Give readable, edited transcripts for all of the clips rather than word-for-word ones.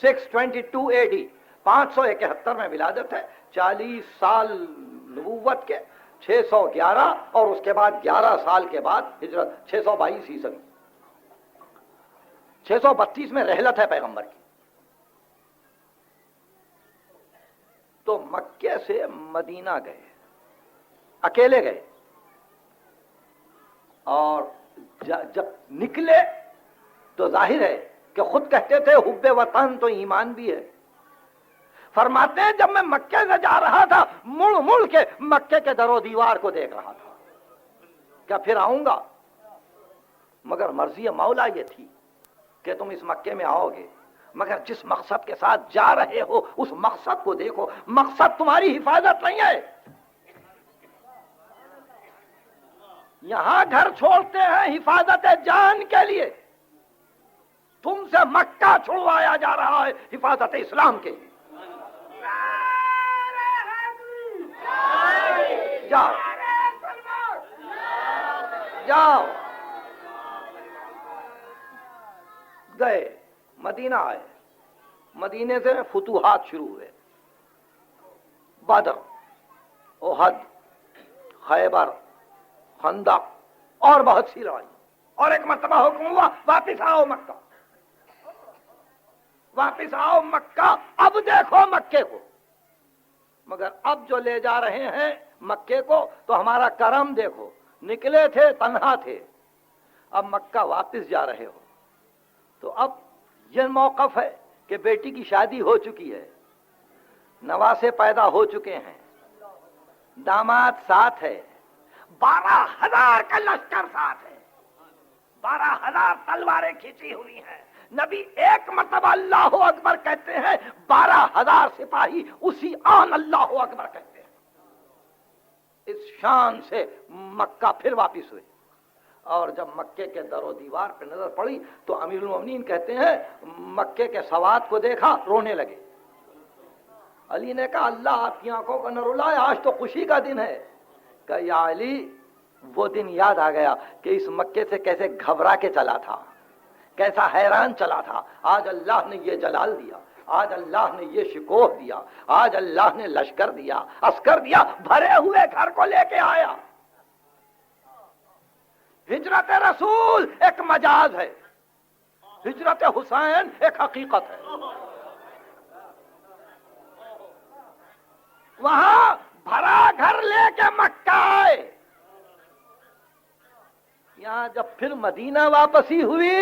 622 AD 571 میں ولادت ہے، 40 سال نبوت کے، 611 اور اس کے بعد 11 سال کے بعد ہجرت 622 عیسوی، 632 میں رحلت ہے پیغمبر کی۔ تو مکے سے مدینہ گئے، اکیلے گئے، اور جب نکلے تو ظاہر ہے کہ خود کہتے تھے حب وطن تو ایمان بھی ہے۔ فرماتے ہیں جب میں مکے سے جا رہا تھا مڑ مڑ کے مکے کے در و دیوار کو دیکھ رہا تھا، کیا پھر آؤں گا؟ مگر مرضی مولا یہ تھی کہ تم اس مکے میں آؤ گے، مگر جس مقصد کے ساتھ جا رہے ہو اس مقصد کو دیکھو، مقصد تمہاری حفاظت نہیں ہے۔ یہاں گھر چھوڑتے ہیں حفاظت جان کے لیے، تم سے مکہ چھڑوایا جا رہا ہے حفاظت اسلام کے لیے۔ جاؤ جاؤ، گئے مدینہ آئے، مدینے سے فتوحات شروع ہوئے، بدر، احد، خیبر، خندق اور بہت سی لڑائی، اور ایک مرتبہ حکم ہوا واپس آؤ مکہ، واپس آؤ مکہ، اب دیکھو مکے کو۔ مگر اب جو لے جا رہے ہیں مکے کو تو ہمارا کرم دیکھو، نکلے تھے تنہا تھے، اب مکہ واپس جا رہے ہو۔ تو اب یہ موقف ہے کہ بیٹی کی شادی ہو چکی ہے، نواسے پیدا ہو چکے ہیں، داماد ساتھ ہے، 12,000 کا لشکر ساتھ ہے، 12,000 تلواریں کھینچی ہوئی ہیں۔ نبی ایک مرتبہ اللہ اکبر کہتے ہیں، 12,000 سپاہی اسی آن اللہ اکبر کہتے ہیں۔ اس شان سے مکہ پھر واپس ہوئے، اور جب مکے کے در و دیوار پہ نظر پڑی تو امیر المومنین کہتے ہیں مکے کے سواد کو دیکھا رونے لگے۔ علی نے کہا اللہ آپ کی آنکھوں کو نہ رلائے، آج تو خوشی کا دن ہے۔ کہ یا علی وہ دن یاد آ گیا کہ اس مکے سے کیسے گھبرا کے چلا تھا، کیسا حیران چلا تھا، آج اللہ نے یہ جلال دیا، آج اللہ نے یہ شکوہ دیا، آج اللہ نے لشکر دیا، عسکر دیا، بھرے ہوئے گھر کو لے کے آیا۔ ہجرت رسول ایک مجاز ہے، ہجرت حسین ایک حقیقت ہے۔ وہاں بھرا گھر لے کے مکہ آئے، یہاں جب پھر مدینہ واپسی ہوئی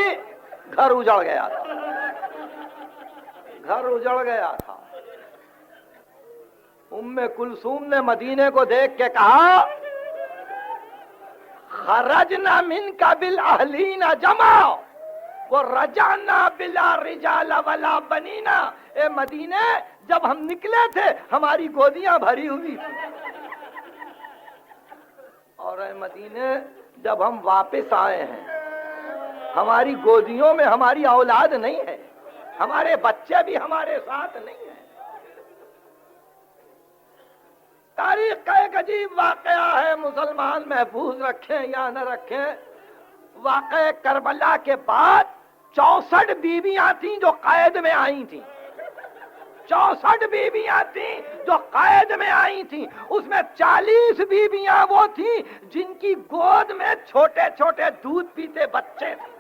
گھر اجڑ گیا تھا، گھر اجڑ گیا تھا۔ ام کلثوم نے مدینے کو دیکھ کے کہا خرجنا منک بالاہلین جمع ورجعنا بلا رجال ولا بنینا۔ اے مدینے جب ہم نکلے تھے ہماری گودیاں بھری ہوئی تھی، اور اے مدینے جب ہم واپس آئے ہیں ہماری گودیوں میں ہماری اولاد نہیں ہے، ہمارے بچے بھی ہمارے ساتھ نہیں ہیں۔ تاریخ کا ایک عجیب واقعہ ہے، مسلمان محفوظ رکھیں یا نہ رکھیں، واقعہ کربلا کے بعد 64 بیویاں تھیں جو قید میں آئی تھیں، 64 بیویاں تھیں جو قید میں آئی تھیں، اس میں 40 بیویاں وہ تھیں جن کی گود میں چھوٹے چھوٹے دودھ پیتے بچے تھے۔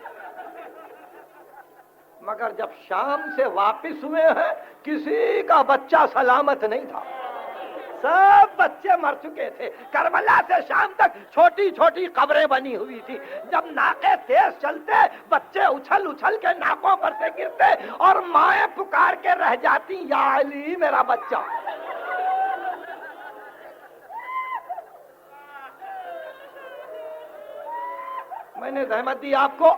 مگر جب شام سے واپس ہوئے ہیں کسی کا بچہ سلامت نہیں تھا، سب بچے مر چکے تھے۔ کربلا سے شام تک چھوٹی چھوٹی قبریں بنی ہوئی تھی، جب ناقے تیز چلتے بچے اچھل اچھل کے ناکوں پر سے گرتے اور مائیں پکار کے رہ جاتی یا علی میرا بچہ۔ میں نے زحمت دی آپ کو،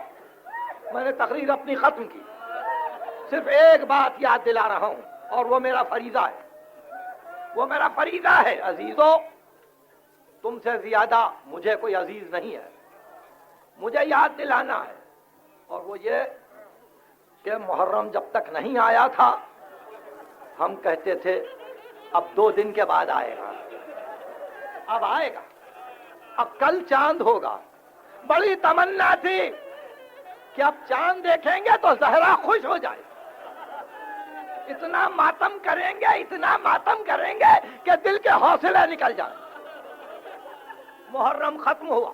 میں نے تقریر اپنی ختم کی، صرف ایک بات یاد دلا رہا ہوں اور وہ میرا فریضہ ہے، وہ میرا فریضہ ہے۔ عزیزو تم سے زیادہ مجھے کوئی عزیز نہیں ہے، مجھے یاد دلانا ہے، اور وہ یہ کہ محرم جب تک نہیں آیا تھا ہم کہتے تھے اب 2 دن کے بعد آئے گا، اب آئے گا، اب کل چاند ہوگا۔ بڑی تمنا تھی کہ اب چاند دیکھیں گے تو زہرا خوش ہو جائے، اتنا ماتم کریں گے کہ دل کے حوصلے نکل جائیں۔ محرم ختم ہوا،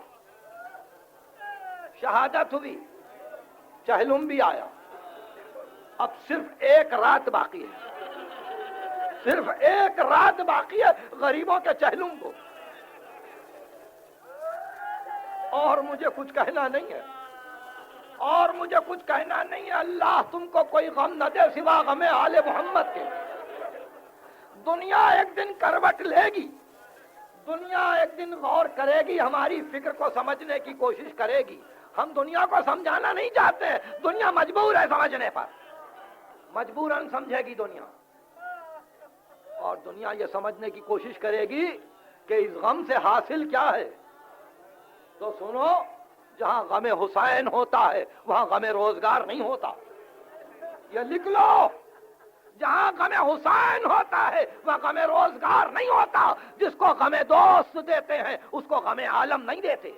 شہادت ہوئی، چہلم بھی آیا، اب صرف ایک رات باقی ہے، صرف ایک رات باقی ہے غریبوں کے چہلم کو، اور مجھے کچھ کہنا نہیں ہے، اور مجھے کچھ کہنا نہیں ہے۔ اللہ تم کو کوئی غم نہ دے سوا غم آل محمد کے۔ دنیا ایک دن کروٹ لے گی، دنیا ایک دن غور کرے گی، ہماری فکر کو سمجھنے کی کوشش کرے گی۔ ہم دنیا کو سمجھانا نہیں چاہتے، دنیا مجبور ہے سمجھنے پر، مجبوراً سمجھے گی دنیا، اور دنیا یہ سمجھنے کی کوشش کرے گی کہ اس غم سے حاصل کیا ہے۔ تو سنو، جہاں غم حسین ہوتا ہے وہاں غم روزگار نہیں ہوتا، یہ لکھ لو، جہاں غم حسین ہوتا ہے وہاں غم روزگار نہیں ہوتا۔ جس کو غم دوست دیتے ہیں اس کو غم عالم نہیں دیتے۔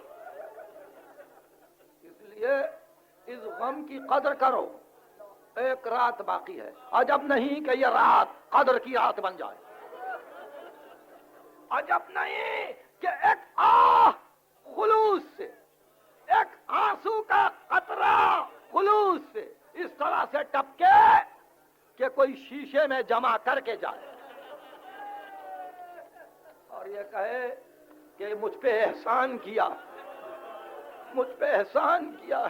اس لیے اس غم کی قدر کرو، ایک رات باقی ہے، عجب نہیں کہ یہ رات قدر کی رات بن جائے، عجب نہیں کہ ایک آہ خلوص سے، ایک آنسو کا قطرہ خلوص سے اس طرح سے ٹپکے کہ کوئی شیشے میں جمع کر کے جائے اور یہ کہے کہ مجھ پہ احسان کیا، مجھ پہ احسان کیا۔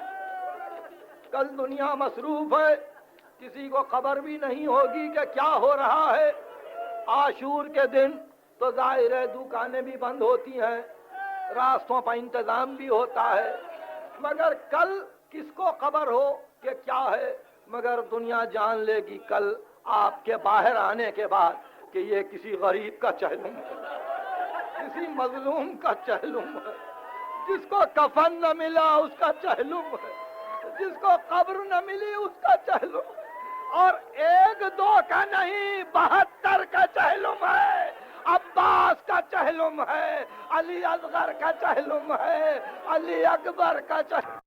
کل دنیا مصروف ہے، کسی کو خبر بھی نہیں ہوگی کہ کیا ہو رہا ہے۔ عاشور کے دن تو ظاہر ہے دکانیں بھی بند ہوتی ہیں، راستوں پر انتظام بھی ہوتا ہے، مگر کل کس کو خبر ہو کہ کیا ہے؟ مگر دنیا جان لے گی کل آپ کے باہر آنے کے بعد کہ یہ کسی غریب کا چہلم ہے، کسی مظلوم کا چہلم ہے، جس کو کفن نہ ملا اس کا چہلم ہے، جس کو قبر نہ ملی اس کا چہلم، اور ایک دو کا نہیں 72 کا چہلم ہے۔ عباس کا چہلم ہے، علی اصغر کا چہلم ہے، علی اکبر کا چہلم